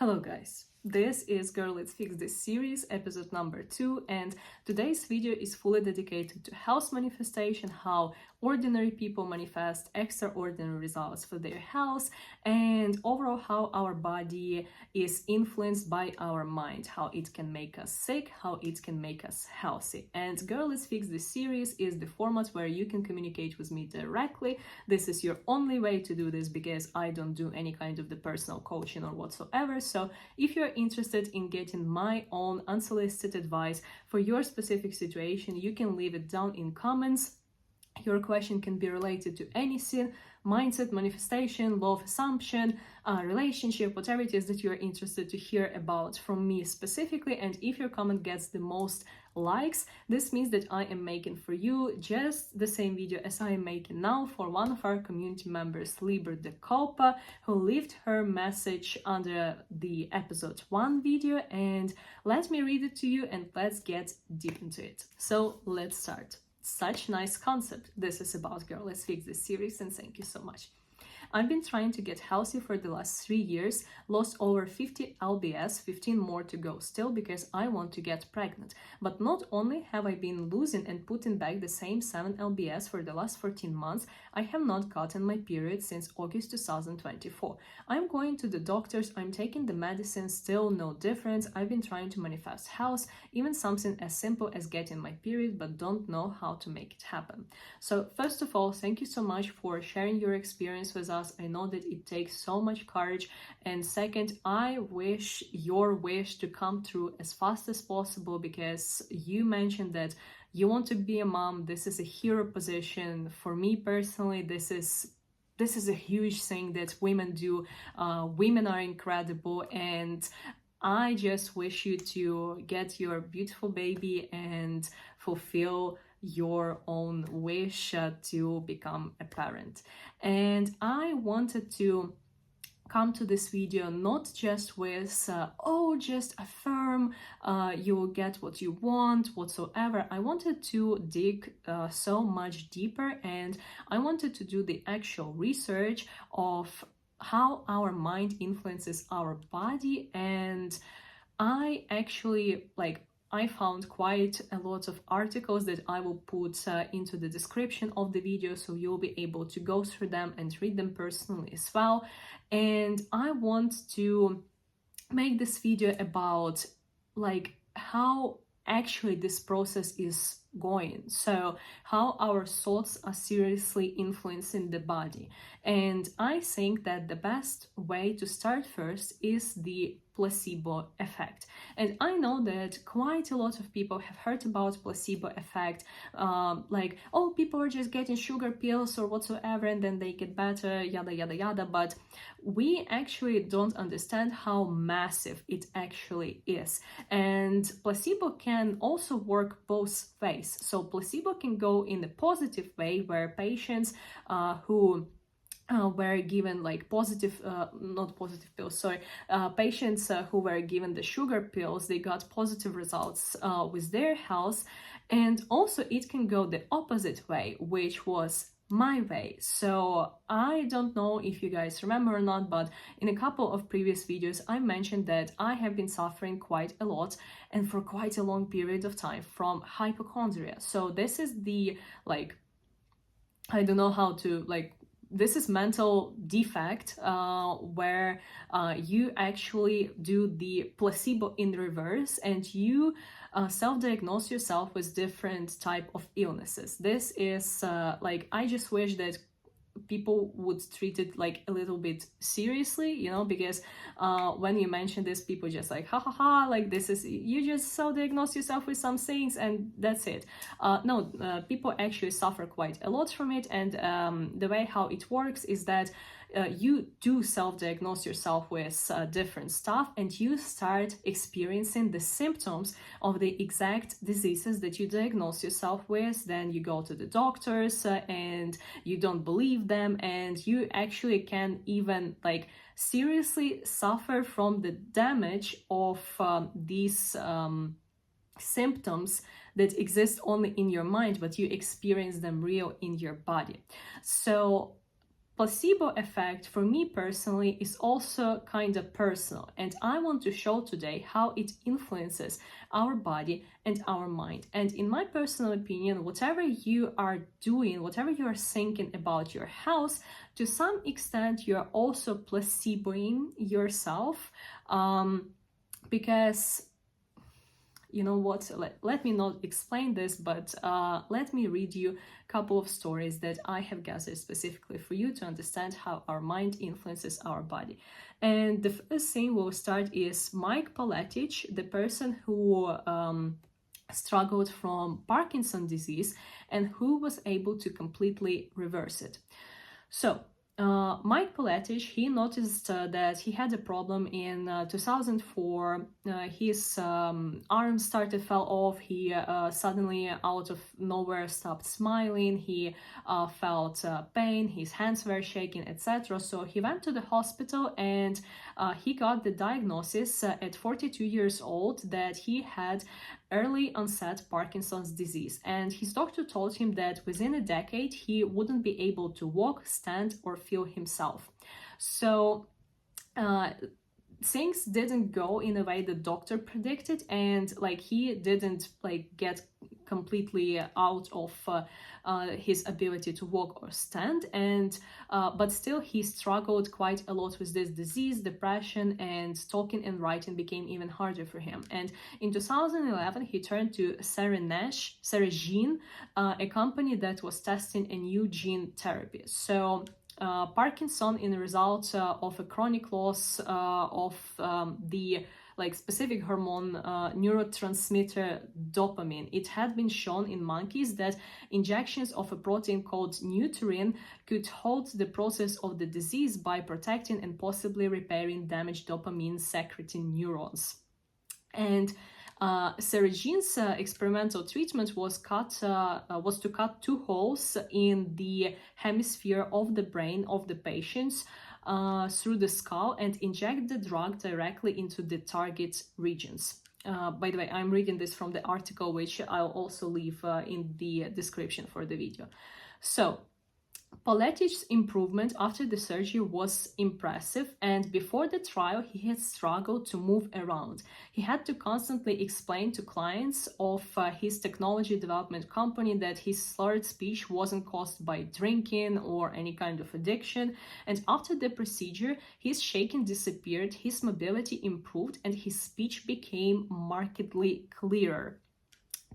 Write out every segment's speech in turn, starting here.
Hello guys, this is Girl Let's Fix This series, episode number 2, and today's video is fully dedicated to health manifestation, how ordinary people manifest extraordinary results for their health, and overall how our body is influenced by our mind, how it can make us sick, how it can make us healthy. And Girl Let's Fix This series is the format where you can communicate with me directly. This is your only way to do this because I don't do any kind of the personal coaching or whatsoever. So if you're interested in getting my own unsolicited advice for your specific situation, you can leave it down in comments. Your question can be related to anything: mindset, manifestation, law of assumption, relationship, whatever it is that you're interested to hear about from me specifically. And if your comment gets the most likes, this means that I am making for you just the same video as I am making now for one of our community members, Liber de Copa, who left her message under the episode 1 video. And let me read it to you and let's get deep into it. So let's start. Such nice concept. This is about Girl Let's Fix This series, and thank you so much. I've been trying to get healthy for the last 3 years, lost over 50 lbs, 15 more to go still because I want to get pregnant. But not only have I been losing and putting back the same 7 lbs for the last 14 months, I have not gotten my period since August 2024. I'm going to the doctors, I'm taking the medicine, still no difference. I've been trying to manifest health, even something as simple as getting my period, but don't know how to make it happen. So first of all, thank you so much for sharing your experience with us. I know that it takes so much courage. And second, I wish your wish to come true as fast as possible, because you mentioned that you want to be a mom. This is a hero position. For me personally, this is a huge thing that women do. Women are incredible, and I just wish you to get your beautiful baby and fulfill your own wish to become a parent. And I wanted to come to this video not just with just affirm you will get what you want whatsoever. I wanted to dig so much deeper, and I wanted to do the actual research of how our mind influences our body. And I actually I found quite a lot of articles that I will put into the description of the video, so you'll be able to go through them and read them personally as well. And I want to make this video about how actually this process is going, so how our thoughts are seriously influencing the body. And I think that the best way to start first is the placebo effect. And I know that quite a lot of people have heard about placebo effect, oh, people are just getting sugar pills or whatsoever and then they get better, yada yada yada. But we actually don't understand how massive it actually is. And placebo can also work both ways. So placebo can go in the positive way, where patients who were given patients who were given the sugar pills, they got positive results with their health. And also it can go the opposite way, which was my way. So I don't know if you guys remember or not, but in a couple of previous videos I mentioned that I have been suffering quite a lot and for quite a long period of time from hypochondria. So this is the I don't know how to this is mental defect where you actually do the placebo in reverse, and you self-diagnose yourself with different type of illnesses. This is I just wish that people would treat it a little bit seriously, because when you mention this, people just ha ha ha, this is, you just self-diagnose yourself with some things and that's it. No, people actually suffer quite a lot from it. And the way how it works is that you do self-diagnose yourself with different stuff, and you start experiencing the symptoms of the exact diseases that you diagnose yourself with. Then you go to the doctors and you don't believe them, and you actually can even seriously suffer from the damage of these symptoms that exist only in your mind, but you experience them real in your body. So placebo effect for me personally is also kind of personal, and I want to show today how it influences our body and our mind. And in my personal opinion, whatever you are doing, whatever you are thinking about your house, to some extent you're also placeboing yourself, because you know what, let me not explain this, but let me read you a couple of stories that I have gathered specifically for you to understand how our mind influences our body. And the first thing we'll start is Mike Pauletich, the person who struggled from Parkinson disease and who was able to completely reverse it. So Mike Pauletich, he noticed that he had a problem in 2004. His arm started fell off. He suddenly out of nowhere stopped smiling. He felt pain. His hands were shaking, etc. So he went to the hospital and he got the diagnosis at 42 years old that he had early onset Parkinson's disease, and his doctor told him that within a decade he wouldn't be able to walk, stand, or feel himself. So things didn't go in a way the doctor predicted, and like he didn't like get completely out of his ability to walk or stand, and but still he struggled quite a lot with this disease, depression, and talking and writing became even harder for him. And in 2011 he turned to Serogene, a company that was testing a new gene therapy. So Parkinson, in the result of a chronic loss of the like specific hormone neurotransmitter dopamine. It had been shown in monkeys that injections of a protein called neuterin could halt the process of the disease by protecting and possibly repairing damaged dopamine secreting neurons. And Serogene's experimental treatment was to cut 2 holes in the hemisphere of the brain of the patients through the skull and inject the drug directly into the target regions. By the way, I'm reading this from the article, which I'll also leave in the description for the video. So Pauletich's improvement after the surgery was impressive, and before the trial he had struggled to move around. He had to constantly explain to clients of his technology development company that his slurred speech wasn't caused by drinking or any kind of addiction, and after the procedure his shaking disappeared, his mobility improved, and his speech became markedly clearer.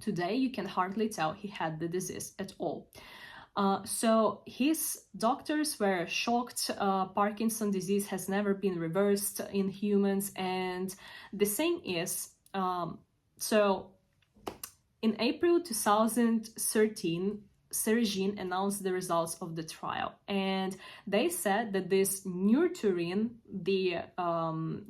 Today you can hardly tell he had the disease at all. So his doctors were shocked. Parkinson's disease has never been reversed in humans, and the thing is, so in April 2013, Serogene announced the results of the trial, and they said that this neuterin, the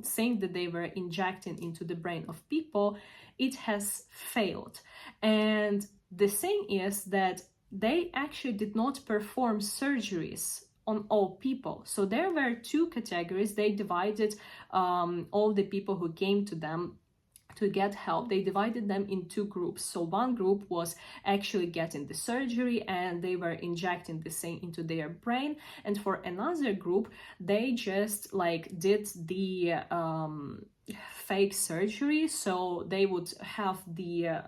thing that they were injecting into the brain of people, it has failed. And the thing is that they actually did not perform surgeries on all people. So there were 2 categories. They divided all the people who came to them to get help. They divided them in 2 groups. So one group was actually getting the surgery and they were injecting the thing into their brain. And for another group, they just like did the fake surgery. So they would have the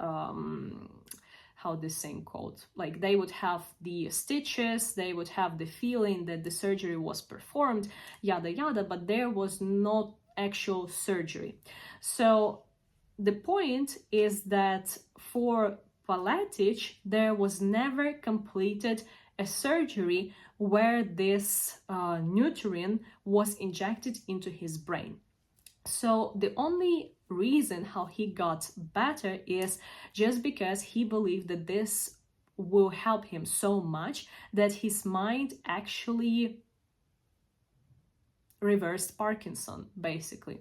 how this thing called, like they would have the stitches, they would have the feeling that the surgery was performed, yada yada, but there was not actual surgery. So the point is that for Pauletich, there was never completed a surgery where this neuterin was injected into his brain. So the only reason how he got better is just because he believed that this will help him so much that his mind actually reversed Parkinson, basically.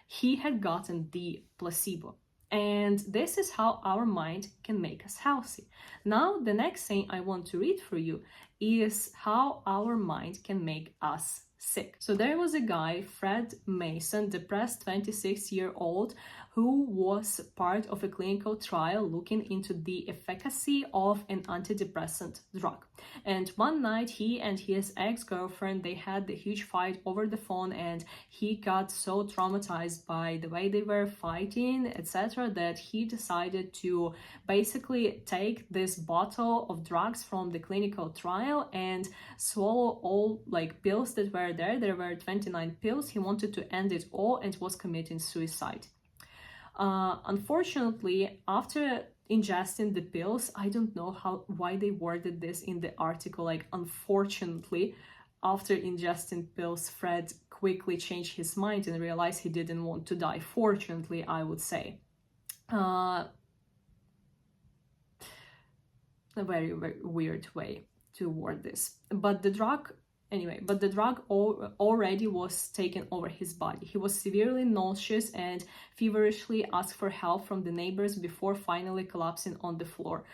He had gotten the placebo. And this is how our mind can make us healthy. Now, the next thing I want to read for you is how our mind can make us sick. So there was a guy, Fred Mason, depressed 26-year-old, who was part of a clinical trial looking into the efficacy of an antidepressant drug. And one night he and his ex-girlfriend, they had a huge fight over the phone, and he got so traumatized by the way they were fighting, etc., that he decided to basically take this bottle of drugs from the clinical trial and swallow all like pills that were there. There were 29 pills. He wanted to end it all and was committing suicide. Unfortunately, after ingesting the pills, I don't know why they worded this in the article, like, unfortunately, after ingesting pills, Fred quickly changed his mind and realized he didn't want to die. Fortunately, I would say. A very, very weird way to word this. But the drug already was taken over his body. He was severely nauseous and feverishly asked for help from the neighbors before finally collapsing on the floor.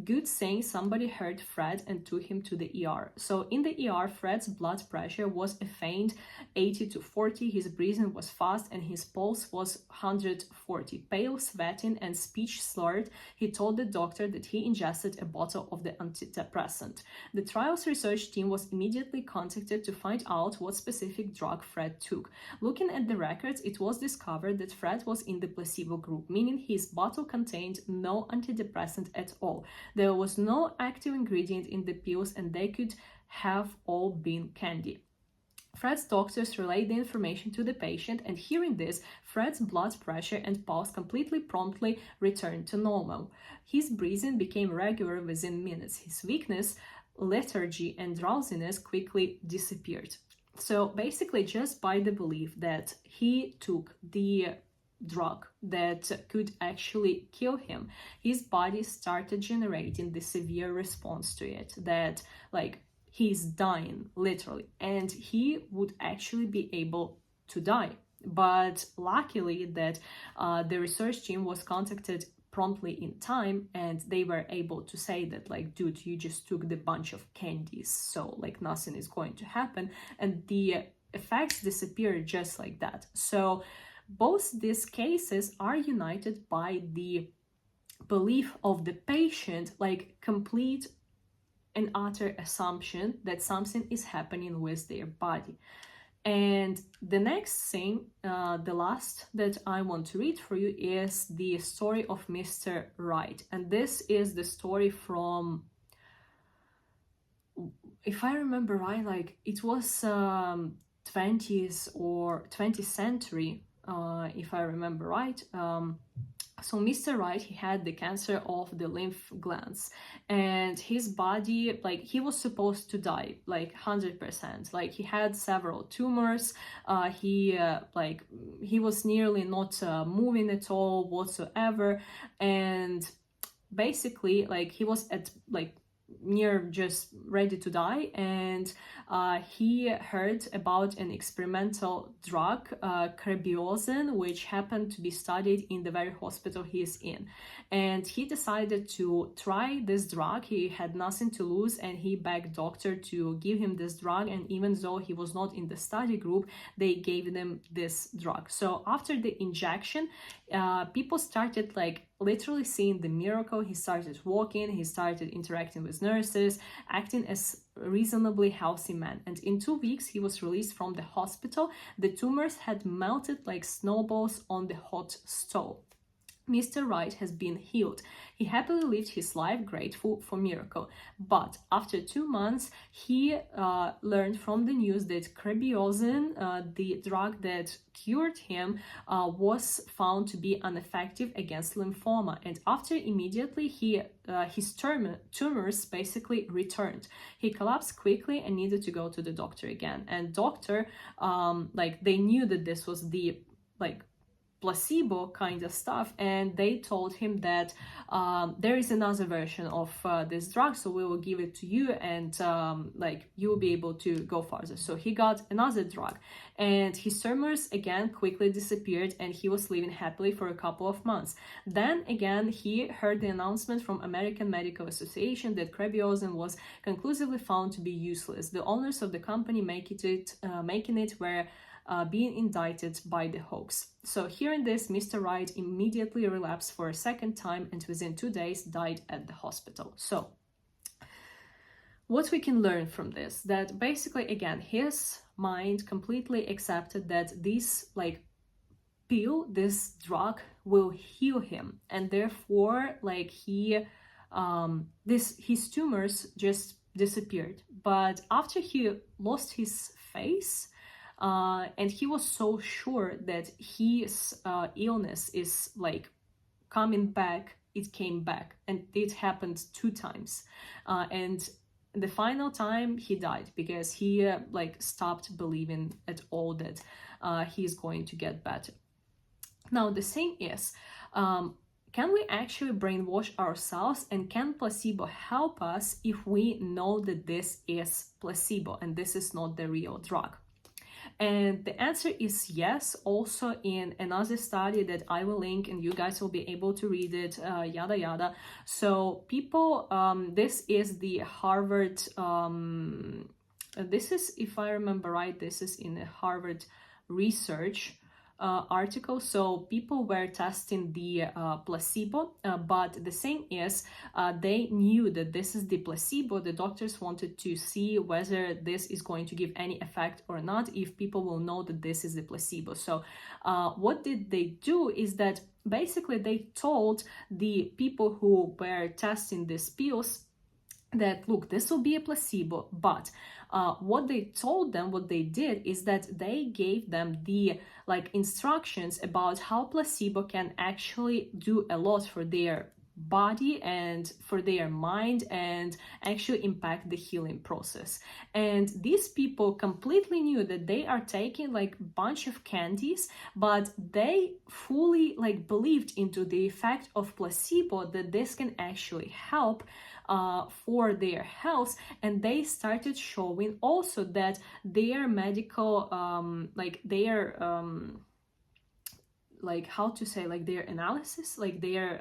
Good thing somebody heard Fred and took him to the ER. So in the ER, Fred's blood pressure was a faint 80 to 40, his breathing was fast, and his pulse was 140. Pale, sweating, and speech slurred, he told the doctor that he ingested a bottle of the antidepressant. The trial's research team was immediately contacted to find out what specific drug Fred took. Looking at the records, it was discovered that Fred was in the placebo group, meaning his bottle contained no antidepressant at all. There was no active ingredient in the pills, and they could have all been candy. Fred's doctors relayed the information to the patient, and hearing this, Fred's blood pressure and pulse promptly returned to normal. His breathing became regular within minutes. His weakness, lethargy, and drowsiness quickly disappeared. So basically, just by the belief that he took the drug that could actually kill him, his body started generating the severe response to it, that like he's dying literally, and he would actually be able to die. But luckily that the research team was contacted promptly in time, and they were able to say that, like, dude, you just took the bunch of candies, so like nothing is going to happen, and the effects disappeared just like that. So both these cases are united by the belief of the patient, like complete and utter assumption that something is happening with their body. And the next thing, the last that I want to read for you, is the story of Mr. Wright. And this is the story from, if I remember right, like it was 20th or 20th century, if I remember right. So Mr. Wright, he had the cancer of the lymph glands, and his body, like, he was supposed to die, like 100%. Like, he had several tumors. He was nearly not moving at all whatsoever, and basically, like, he was at like near just ready to die, and he heard about an experimental drug, crabiosin, which happened to be studied in the very hospital he is in, and he decided to try this drug. He had nothing to lose, and he begged doctor to give him this drug, and even though he was not in the study group, they gave him this drug. So after the injection, people started like literally seeing the miracle. He started walking, he started interacting with nurses, acting as a reasonably healthy man, and in 2 weeks he was released from the hospital. The tumors had melted like snowballs on the hot stove. Mr. Wright has been healed. He happily lived his life, grateful for miracle. But after 2 months, he learned from the news that crabiosin, the drug that cured him, was found to be ineffective against lymphoma. And after immediately, his tumors basically returned. He collapsed quickly and needed to go to the doctor again. And doctor, they knew that this was the placebo kind of stuff, and they told him that there is another version of this drug, so we will give it to you, and like you will be able to go further. So he got another drug, and his tumors again quickly disappeared, and he was living happily for a couple of months. Then again he heard the announcement from American Medical Association that crabiosin was conclusively found to be useless. The owners of the company making it were being indicted by the hoax. So hearing this, Mr. Wright immediately relapsed for a second time and within 2 days died at the hospital. So what we can learn from this, that basically again his mind completely accepted that this like pill, this drug will heal him, and therefore like his tumors just disappeared. But after he lost his face, and he was so sure that his illness is like coming back, it came back, and it happened 2 times, and the final time he died because he like stopped believing at all that he's going to get better. Now the thing is, can we actually brainwash ourselves, and can placebo help us if we know that this is placebo and this is not the real drug? And the answer is yes. Also in another study that I will link, and you guys will be able to read it, yada yada. So people, this is the Harvard, this is, if I remember right, this is in a Harvard research article. So people were testing the placebo, but the thing is, they knew that this is the placebo. The doctors wanted to see whether this is going to give any effect or not, if people will know that this is the placebo. So what did they do is that basically they told the people who were testing these pills that, look, this will be a placebo, but what they told them, what they did is that they gave them the like instructions about how placebo can actually do a lot for their body and for their mind, and actually impact the healing process. And these people completely knew that they are taking like a bunch of candies, but they fully like believed into the effect of placebo, that this can actually help for their health. And they started showing also that their medical like their like how to say, like their analysis, like their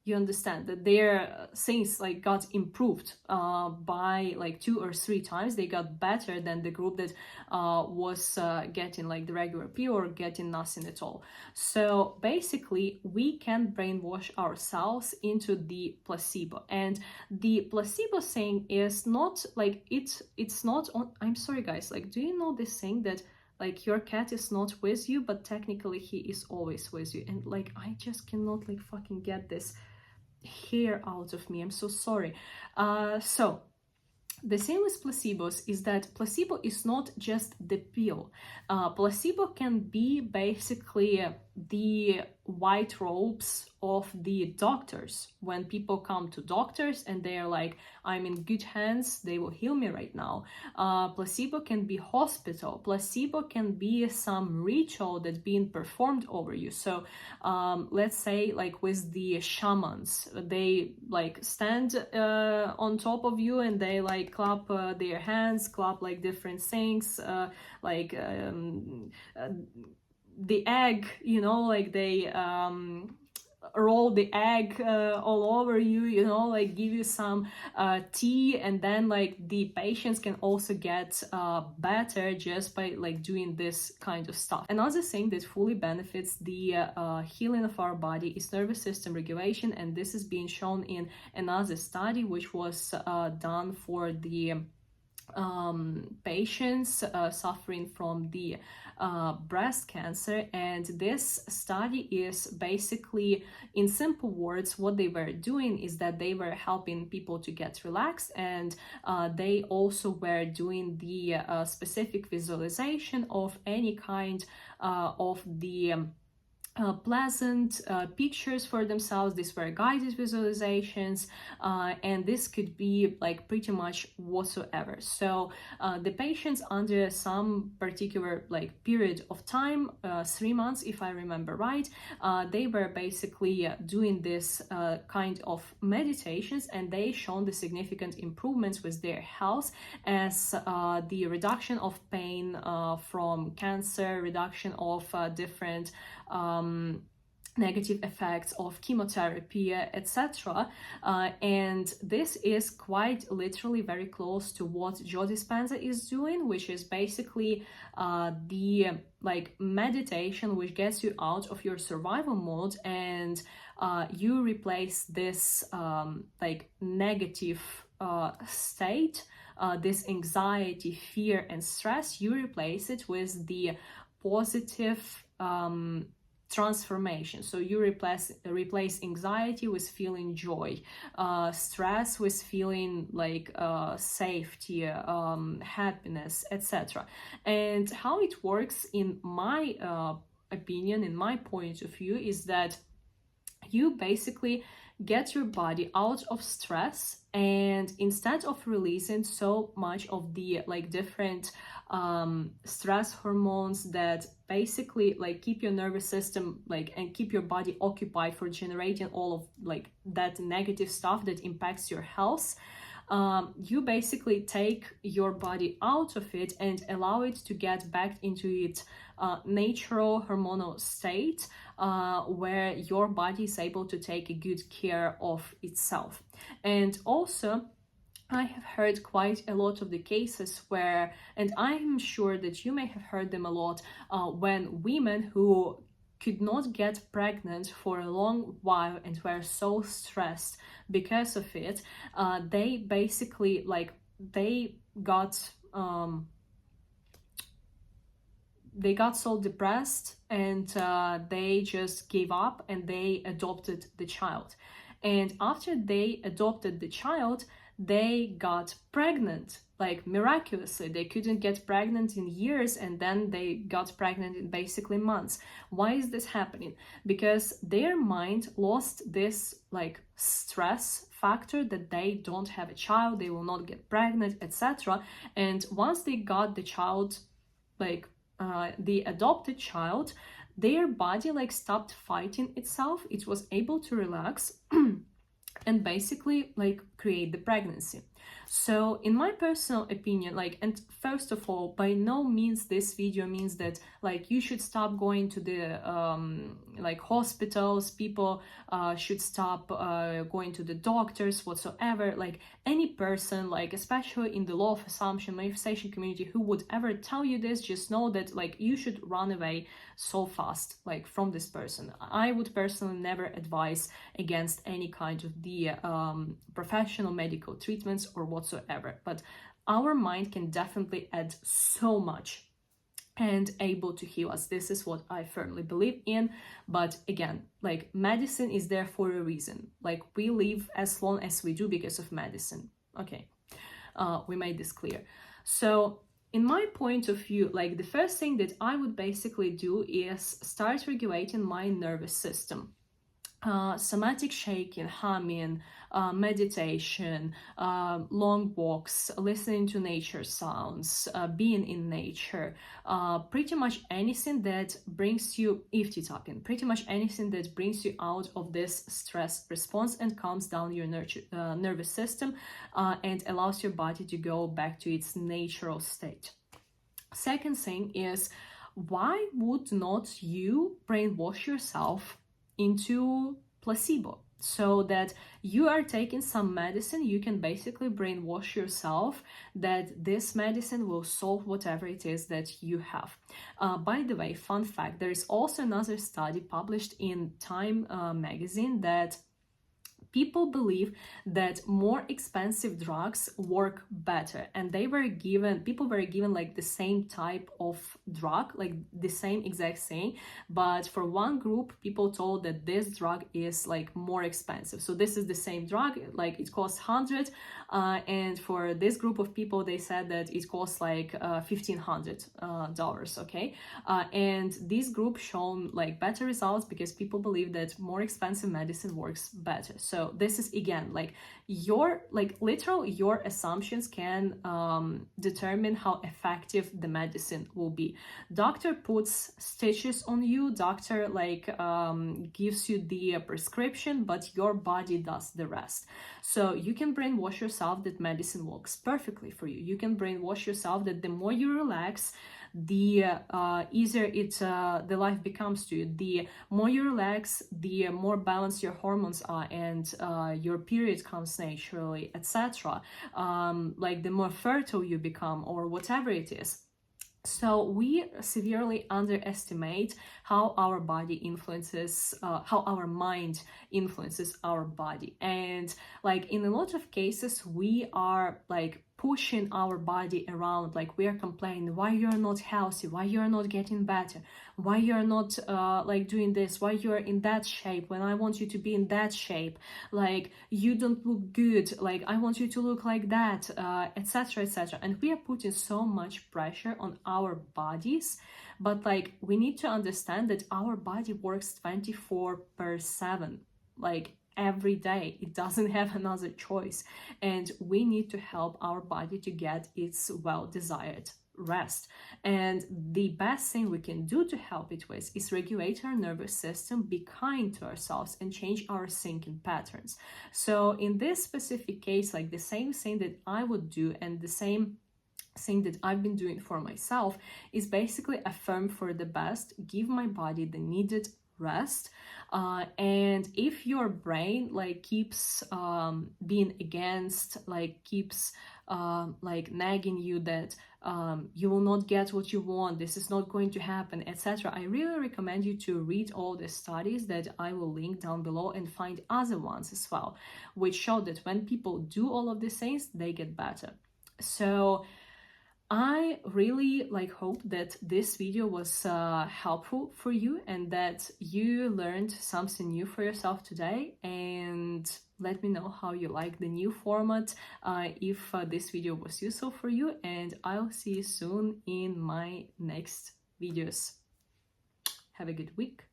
you understand that their things like got improved by like 2 or 3 times. They got better than the group that was getting like the regular pill or getting nothing at all. So basically we can brainwash ourselves into the placebo, and the placebo thing is not like it's not on. I'm sorry guys, like, do you know this thing that like your cat is not with you, but technically he is always with you? And like I just cannot like fucking get this hair out of me. I'm so sorry. So the thing with placebos is that placebo is not just the pill. Placebo can be basically the white robes of the doctors. When people come to doctors and they're like, I'm in good hands, they will heal me right now. Placebo can be hospital. Placebo can be some ritual that's being performed over you. So let's say like with the shamans, they like stand on top of you and they like clap their hands, clap like different things, like the egg, you know, like they roll the egg all over you, you know, like give you some tea, and then like the patients can also get better just by like doing this kind of stuff. Another thing that fully benefits the healing of our body is nervous system regulation, and this is being shown in another study which was done for the patients suffering from the breast cancer. And this study is basically, in simple words, what they were doing is that they were helping people to get relaxed, and they also were doing the specific visualization of any kind of the pleasant pictures for themselves. These were guided visualizations, and this could be like pretty much whatsoever. So the patients, under some particular like period of time, 3 months if I remember right, they were basically doing this kind of meditations, and they shown the significant improvements with their health, as the reduction of pain from cancer, reduction of different negative effects of chemotherapy, etc. And this is quite literally very close to what Joe Dispenza is doing, which is basically the like meditation which gets you out of your survival mode, and you replace this like negative state, this anxiety, fear, and stress. You replace it with the positive transformation. So you replace anxiety with feeling joy, stress with feeling like safety, happiness, etc. And how it works, in my opinion, in my point of view, is that you basically get your body out of stress, and instead of releasing so much of the like different stress hormones that basically like keep your nervous system like and keep your body occupied for generating all of like that negative stuff that impacts your health, you basically take your body out of it and allow it to get back into its natural hormonal state, where your body is able to take a good care of itself. And also, I have heard quite a lot of the cases where, and I'm sure that you may have heard them a lot, when women who could not get pregnant for a long while and were so stressed because of it, they basically like they got so depressed, and they just gave up and they adopted the child. And after they adopted the child, they got pregnant, like miraculously. They couldn't get pregnant in years, and then they got pregnant in basically months. Why is this happening? Because their mind lost this like stress factor that they don't have a child, they will not get pregnant, etc. And once they got the child, like the adopted child, their body like stopped fighting itself. It was able to relax and basically like create the pregnancy. So in my personal opinion, like, and first of all, by no means this video means that like you should stop going to the like hospitals, people should stop going to the doctors whatsoever. Like any person, like especially in the law of assumption manifestation community, who would ever tell you this, just know that like you should run away so fast like from this person. I would personally never advise against any kind of the professional medical treatments or whatsoever, but our mind can definitely add so much and able to heal us. This is what I firmly believe in. But again, like medicine is there for a reason. Like we live as long as we do because of medicine. Okay, we made this clear. So in my point of view, like the first thing that I would basically do is start regulating my nervous system. Somatic shaking, humming, meditation, long walks, listening to nature sounds, being in nature, pretty much anything that brings you, ifti tapping, pretty much anything that brings you out of this stress response and calms down your nervous system and allows your body to go back to its natural state. Second thing is, why would not you brainwash yourself into placebo, so that you are taking some medicine? You can basically brainwash yourself that this medicine will solve whatever it is that you have. By the way, fun fact, there is also another study published in Time magazine that people believe that more expensive drugs work better, and people were given like the same type of drug, like the same exact thing, but for one group people told that this drug is like more expensive. So this is the same drug, like it costs 100, and for this group of people they said that it costs like $1,500, okay, and this group shown like better results because people believe that more expensive medicine works better. So this is again like your your assumptions can determine how effective the medicine will be. Doctor puts stitches on you, doctor gives you the prescription, but your body does the rest. So you can brainwash yourself that medicine works perfectly for you. You can brainwash yourself that the more you relax, the easier the life becomes to you. The more you relax, the more balanced your hormones are, and your period comes naturally, etc. Like the more fertile you become, or whatever it is. So we severely underestimate how our body influences, how our mind influences our body. And like in a lot of cases, we are like pushing our body around, like we are complaining why you're not healthy, why you're not getting better, why you're not like doing this, why you're in that shape when I want you to be in that shape, like you don't look good, like I want you to look like that, etc, etc. And we are putting so much pressure on our bodies, but like we need to understand that our body works 24/7, like every day. It doesn't have another choice, and we need to help our body to get its well-desired rest. And the best thing we can do to help it with is regulate our nervous system, be kind to ourselves, and change our thinking patterns. So in this specific case, like the same thing that I would do and the same thing that I've been doing for myself is basically affirm for the best, give my body the needed rest, and if your brain like keeps being against, like keeps like nagging you that you will not get what you want, this is not going to happen, etc., I really recommend you to read all the studies that I will link down below and find other ones as well, which show that when people do all of these things, they get better. So I really hope that this video was helpful for you and that you learned something new for yourself today. And let me know how you like the new format, if this video was useful for you, and I'll see you soon in my next videos. Have a good week.